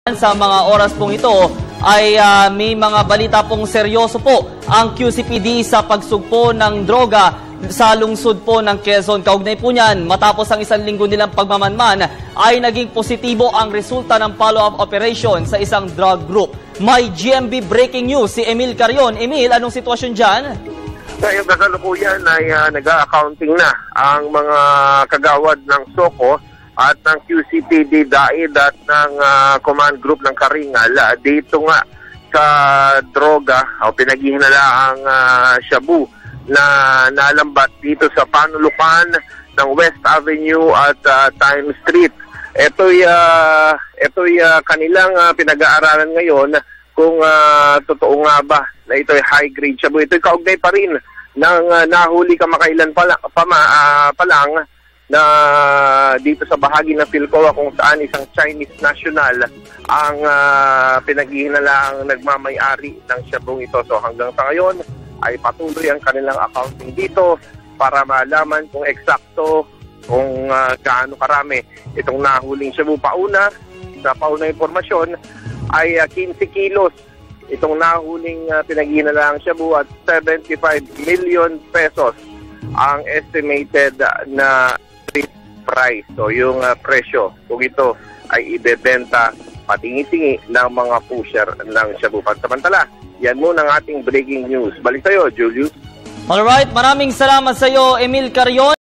Sa mga oras pong ito ay may mga balita pong seryoso po ang QCPD sa pagsugpo ng droga sa lungsod po ng Quezon. Kaugnay po niyan, matapos ang isang linggo nilang pagmamanman ay naging positibo ang resulta ng follow-up operation sa isang drug group. May GMB breaking news si Emil Carion. Emil, anong sitwasyon dyan? Ngayon kasalukuyan ay nag-accounting na ang mga kagawad ng SOCO at ng QCPD DAID at ng command group ng Karingal dito nga sa droga o pinaghihinalaang shabu na nalambat dito sa panulukan ng West Avenue at Times Street. Ito'y kanilang pinag-aaralan ngayon kung totoo nga ba na ito'y high-grade shabu. Ito'y kaugnay pa rin ng nahuli kamakailan pa lang na dito sa bahagi ng Philcoa kung saan isang Chinese national ang pinaghihinalaang nagmamay-ari ng shabong ito. So hanggang sa ngayon ay patuloy ang kanilang accounting dito para malaman kung eksakto kung gaano karami itong nahuling shabu. Sa pauna impormasyon ay 15 kilos itong nahuling pinaghihinalaang shabu at 75 million pesos ang estimated na price. So yung presyo kung ito ay ibebenta patingi-tingi ng mga pusher ng shabu. Pansamantala, yan muna ang ating breaking news. Balik sa'yo, Julius. Alright, maraming salamat sa iyo, Emil Carion.